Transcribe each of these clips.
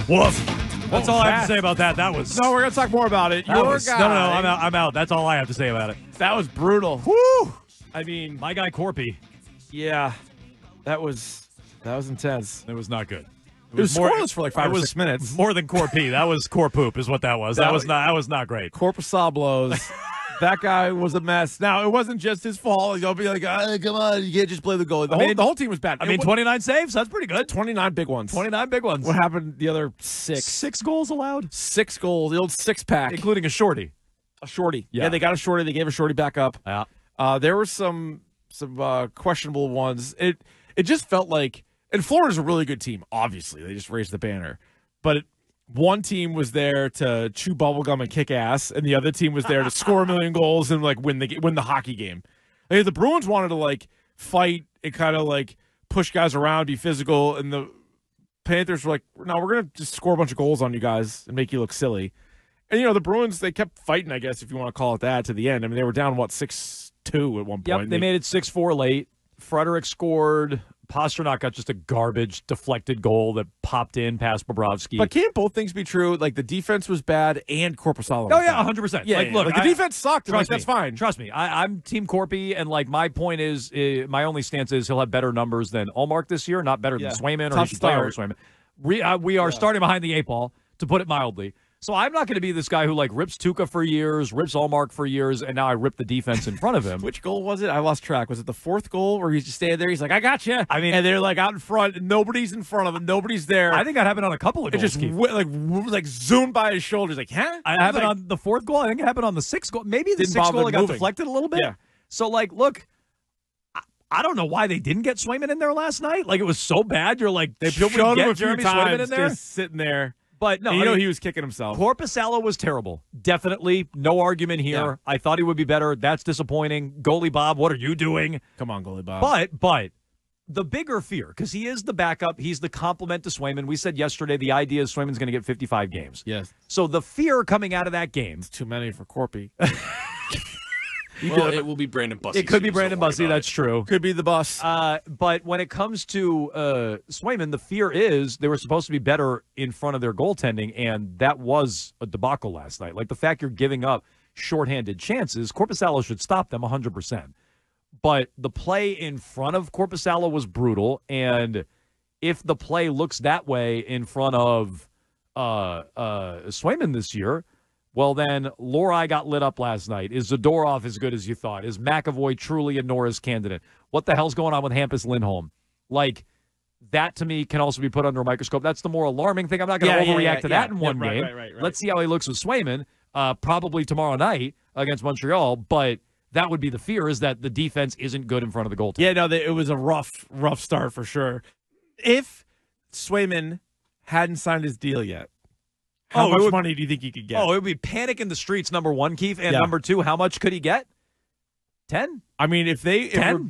Woof. That's all I have to say about that. That was... No, we're going to talk more about it. No, I'm out. That's all I have to say about it. That was brutal. Woo! I mean... My guy, Corpy. Yeah. That was intense. It was not good. It was scoreless for like 5 or 6 minutes. More than Corpy. That was core poop is what that was. That was not great. Corpusablos. That guy was a mess. Now, it wasn't just his fault. You'll be like, come on, you can't just play the goalie. The whole team was bad. 29 saves? That's pretty good. 29 big ones. 29 big ones. What happened the other 6? 6 goals allowed? 6 goals. The old six-pack. Including a shorty. A shorty. Yeah, they got a shorty. They gave a shorty back up. Yeah. There were some questionable ones. It just felt like, and Florida's a really good team, obviously. They just raised the banner. But one team was there to chew bubblegum and kick ass, and the other team was there to score a million goals and like win the hockey game. Like, the Bruins wanted to like fight and kind of like push guys around, be physical, and the Panthers were like, "No, we're gonna just score a bunch of goals on you guys and make you look silly." And the Bruins, they kept fighting, I guess, if you want to call it that, to the end. I mean, they were down 6-2 at one point. Yep, they made it 6-4 late. Frederick scored. Pasternak got just a garbage deflected goal that popped in past Bobrovsky. But can't both things be true? Like, the defense was bad and Korpisalo was bad. 100%. Yeah, look, the defense sucked. Like, that's fine. Trust me. I'm Team Corpy, and like my point is, my only stance is he'll have better numbers than Ullmark this year, not better than Swayman, or he should play over Swayman. We are starting behind the 8 ball, to put it mildly. So I'm not going to be this guy who like rips Tuukka for years, rips Ullmark for years, and now I rip the defense in front of him. Which goal was it? I lost track. Was it the 4th goal where he's just standing there? He's like, I got you. I mean, and they're like out in front, and nobody's in front of him. Nobody's there. I think that happened on a couple of goals. It just like zoomed by his shoulders. Like, huh? I happened on the 4th goal. I think it happened on the 6th goal. Maybe the 6th goal got deflected a little bit. Yeah. So like, look. I don't know why they didn't get Swayman in there last night. Like, it was so bad. You're like, they showed him a few Jeremy times Swayman in there? just sitting there. But no, he was kicking himself. Korpisalo was terrible. Definitely. No argument here. Yeah. I thought he would be better. That's disappointing. Goalie Bob, what are you doing? Come on, Goalie Bob. But the bigger fear, because he is the backup, he's the complement to Swayman. We said yesterday the idea is Swayman's going to get 55 games. Yes. So the fear coming out of that game. It's too many for Corpy. Well, it will be Brandon Bussey. It could be Brandon Bussey. That's true. Could be the bus. But when it comes to Swayman, the fear is they were supposed to be better in front of their goaltending, and that was a debacle last night. Like, the fact you're giving up shorthanded chances, Korpisalo should stop them 100%. But the play in front of Korpisalo was brutal, and if the play looks that way in front of Swayman this year, well, then Lohrei got lit up last night. Is Zadorov as good as you thought? Is McAvoy truly a Norris candidate? What the hell's going on with Hampus Lindholm? Like, that to me can also be put under a microscope. That's the more alarming thing. I'm not going to overreact to that in one game. Right. Let's see how he looks with Swayman, probably tomorrow night against Montreal. But that would be the fear, is that the defense isn't good in front of the goaltender. Yeah, no, it was a rough start for sure. If Swayman hadn't signed his deal yet, how much money do you think he could get? Oh, it would be panic in the streets, number one, Keefe. And number two, how much could he get? 10? I mean, if they... $200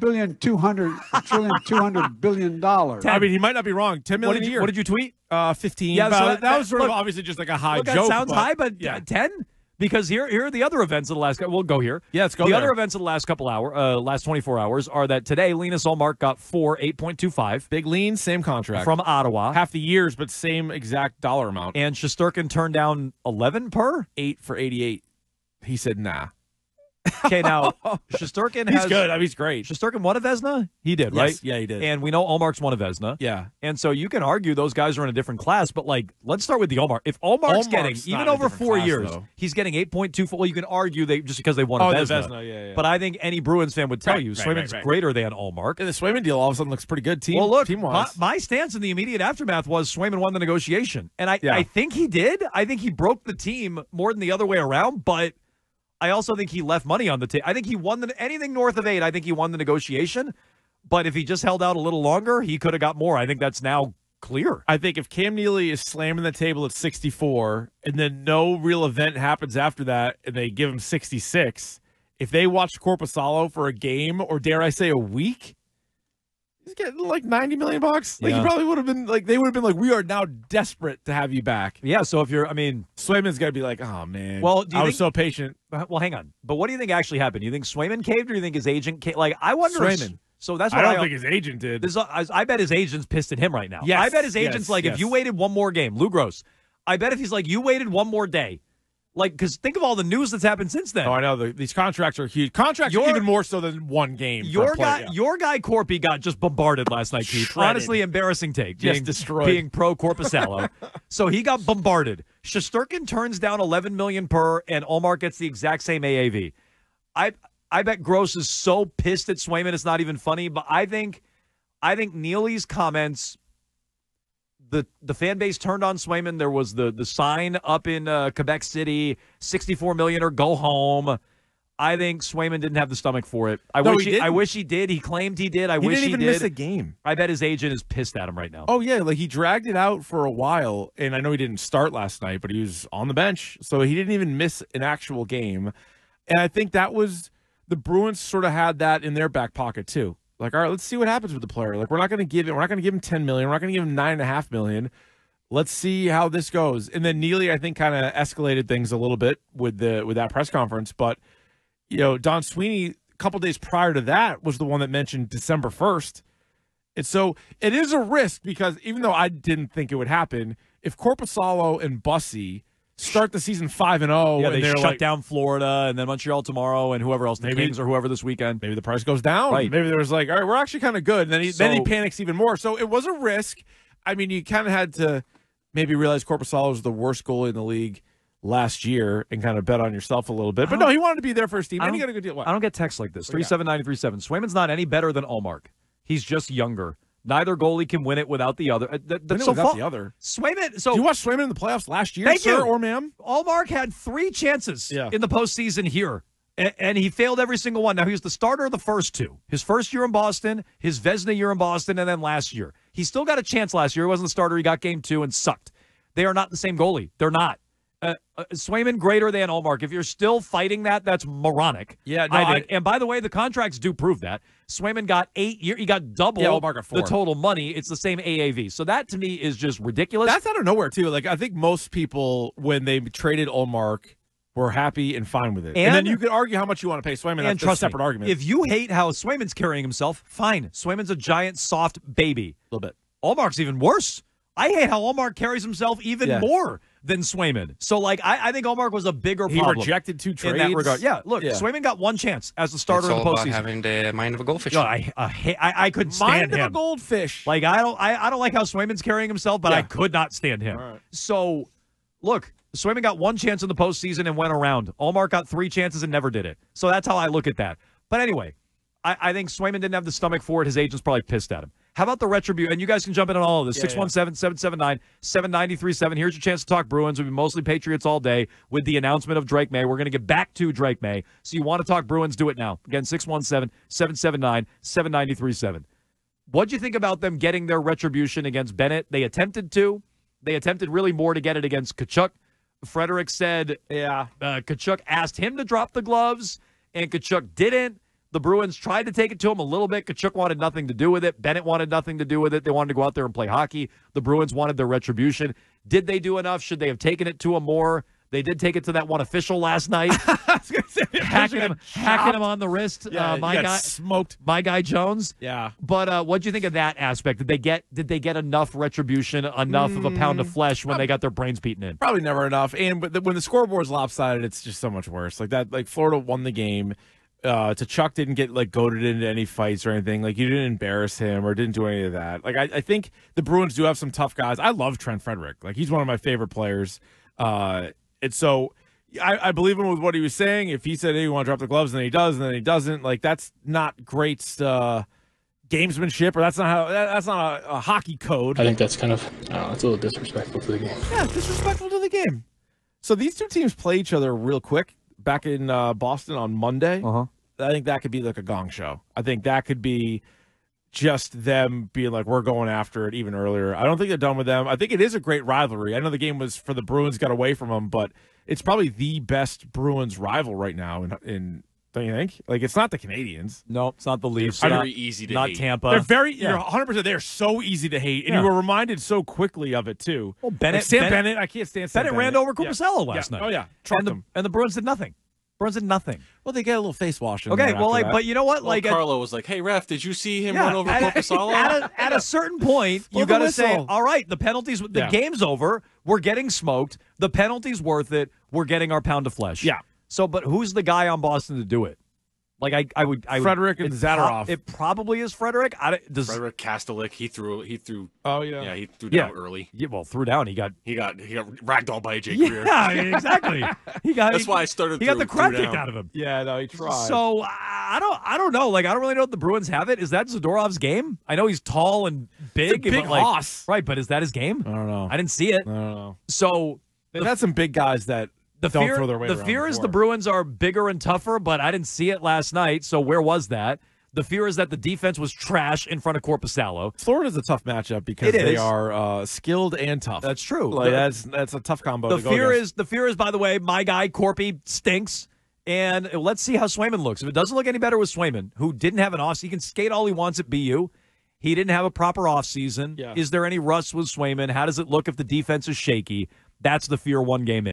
billion. I mean, he might not be wrong. $10 million a year. What did you tweet? 15. Yeah, so that was sort of obviously just like a high joke. That sounds high, but 10? Because here are the other events of the last... We'll go here. Yeah, let's go The other events of the last last 24 hours are that today, Linus Ullmark got 8.25. Big lean, same contract. From Ottawa. Half the years, but same exact dollar amount. And Shesterkin turned down 11 per? 8 for 88. He said, nah. Okay, now, Shesterkin He's good. I mean, he's great. Shesterkin won a Vezina? He did, right? Yeah, he did. And we know Ullmark's won a Vezina. Yeah. And so you can argue those guys are in a different class, but, like, let's start with the Ullmark. If Ullmark's getting, even over 4 years, he's getting 8.2. Well, you can argue just because they won a Vezina. The Vezina, yeah. But I think any Bruins fan would tell you Swayman's greater than Ullmark. And the Swayman deal all of a sudden looks pretty good team-wise. My stance in the immediate aftermath was Swayman won the negotiation. And I think he did. I think he broke the team more than the other way around, but I also think he left money on the table. I think he won anything north of 8. I think he won the negotiation. But if he just held out a little longer, he could have got more. I think that's now clear. I think if Cam Neely is slamming the table at 64 and then no real event happens after that and they give him 66, if they watch Korpisalo for a game or dare I say a week, he's getting like $90 million. Like he probably would have been like, they would have been like, we are now desperate to have you back. Yeah. So if Swayman's going to be like, oh man, well, I was so patient. Well, hang on. But what do you think actually happened? Do you think Swayman caved or do you think his agent caved? Like, I wonder. So that's what I don't think his agent did. I bet his agent's pissed at him right now. Yes, I bet his agent's yes. if you waited one more game, Lou Gross, I bet if he's like, you waited one more day, because think of all the news that's happened since then. Oh, I know. These contracts are huge. Contracts are even more so than one game. Your guy Corpy got just bombarded last night, Keith. Honestly, embarrassing take. Just destroyed. Being pro Corpusalo. So he got bombarded. Shesterkin turns down $11 million per, and Ullmark gets the exact same AAV. I bet Gross is so pissed at Swayman it's not even funny, but I think Neely's comments, the fan base turned on Swayman. There was the sign up in Quebec City, $64 million or go home. I think Swayman didn't have the stomach for it. I wish he did. He claimed he did. He didn't even miss a game. I bet his agent is pissed at him right now. Oh, yeah. He dragged it out for a while, and I know he didn't start last night, but he was on the bench, so he didn't even miss an actual game. And I think that was – the Bruins sort of had that in their back pocket too. All right, let's see what happens with the player. We're not going to give him $10 million. We're not going to give him $9.5 million. Let's see how this goes. And then Neely, I think, kind of escalated things a little bit with that press conference. But Don Sweeney, a couple days prior to that, was the one that mentioned December 1st. And so it is a risk because even though I didn't think it would happen, if Korpisalo and Bussy start the season 5-0. Yeah, they shut down Florida and then Montreal tomorrow and whoever else, the Kings or whoever this weekend. Maybe the price goes down. Right. Maybe there was all right, we're actually kind of good. And then he panics even more. So it was a risk. I mean, you kind of had to maybe realize Korpisalo was the worst goalie in the league last year and kind of bet on yourself a little bit. But no, he wanted to be there for his team, and he got a good deal. What? I don't get texts like this. 37937. Swayman's not any better than Ullmark. He's just younger. Neither goalie can win it without the other. The other. Swayman. So you watched Swayman in the playoffs last year, sir or ma'am? Ullmark had 3 chances in the postseason here, and he failed every single one. Now, he was the starter of the first 2. His first year in Boston, his Vezina year in Boston, and then last year. He still got a chance last year. He wasn't the starter. He got game 2 and sucked. They are not the same goalie. They're not. Swayman greater than Ullmark. If you're still fighting that, that's moronic. Yeah, no, I think. And by the way, the contracts do prove that. Swayman got 8 years. He got double the total money. It's the same AAV. So that to me is just ridiculous. That's out of nowhere too. I think most people when they traded Ullmark were happy and fine with it. And then you could argue how much you want to pay Swayman. That's a separate argument. If you hate how Swayman's carrying himself, fine. Swayman's a giant soft baby. A little bit. Ullmark's even worse. I hate how Ullmark carries himself even more than Swayman. So, I think Ullmark was a bigger problem. He rejected 2 trades. In that regard. Yeah, look, Swayman got 1 chance as the starter in the postseason. It's all about having the mind of a goldfish. I couldn't stand him. Mind of a goldfish. I don't like how Swayman's carrying himself, but I could not stand him. Right. So, look, Swayman got 1 chance in the postseason and went around. Ullmark got 3 chances and never did it. So that's how I look at that. But anyway, I think Swayman didn't have the stomach for it. His agent's probably pissed at him. How about the retribution? And you guys can jump in on all of this. 617-779-7937. Here's your chance to talk Bruins. We've been mostly Patriots all day with the announcement of Drake May. We're going to get back to Drake May. So you want to talk Bruins, do it now. Again, 617-779-7937. What'd you think about them getting their retribution against Bennett? They attempted to. They attempted really more to get it against Tkachuk. Frederick said Tkachuk asked him to drop the gloves, and Tkachuk didn't. The Bruins tried to take it to him a little bit. Tkachuk wanted nothing to do with it. Bennett wanted nothing to do with it. They wanted to go out there and play hockey. The Bruins wanted their retribution. Did they do enough? Should they have taken it to him more? They did take it to that one official last night. I was gonna say, hacking him on the wrist. My guy smoked. My guy Jones. Yeah. But what do you think of that aspect? Did they get enough retribution, enough of a pound of flesh when they got their brains beaten in? Probably never enough. And when the scoreboard's lopsided, it's just so much worse. Florida won the game. Tkachuk didn't get goaded into any fights or anything. You didn't embarrass him or didn't do any of that. I think the Bruins do have some tough guys. I love Trent Frederick. He's one of my favorite players. And so I believe him with what he was saying. If he said, hey, you want to drop the gloves, and then he does, and then he doesn't, that's not great gamesmanship, or that's not a hockey code. I think that's kind of, it's a little disrespectful to the game. Yeah, disrespectful to the game. So these two teams play each other real quick back in Boston on Monday. Uh-huh. I think that could be a gong show. I think that could be just them being we're going after it even earlier. I don't think they're done with them. I think it is a great rivalry. I know the game was for the Bruins, got away from them, but it's probably the best Bruins rival right now. In don't you think? It's not the Canadians. No, it's not the Leafs. They're very easy to hate. Not Tampa. They're very. You're 100%. They're so easy to hate, and you were reminded so quickly of it too. Well, Bennett. Bennett. I can't stand Sam Bennett ran over Korpisalo last night. Oh yeah, trucked him. And the Bruins did nothing. Bruins did nothing. Well, they get a little face washing. Okay, well, but you know what? Well, Carlo was like, "Hey, ref, did you see him run over Corpusalo?" At a certain point, you got to say, all right, the penalties, the game's over. We're getting smoked. The penalty's worth it. We're getting our pound of flesh. Yeah. So, but who's the guy on Boston to do it? Like I would Frederick and Zadorov. It probably is Frederick. Frederick Kastelik. He threw. Oh yeah. Yeah, he threw down early. Yeah, well, threw down. He got ragdolled by AJ Greer. Yeah, exactly. That's why I started. He got the crap kicked out of him. Yeah, no, he tried. So I don't know. Like I don't really know if the Bruins have it. Is that Zadorov's game? I know he's tall and big. It's a big hoss. Right, but is that his game? I don't know. I didn't see it. I don't know. So they've had some big guys that don't throw their weight around. The fear is before. the Bruins are bigger and tougher, but I didn't see it last night. So where was that? The fear is that the defense was trash in front of Corpusalo. Florida's a tough matchup because they are skilled and tough. That's true. Like, that's a tough combo. The fear is, by the way, my guy Corpy stinks. And let's see how Swayman looks. If it doesn't look any better with Swayman, who didn't have an off, he can skate all he wants at BU. He didn't have a proper offseason. Yeah. Is there any rust with Swayman? How does it look if the defense is shaky? That's the fear one game in.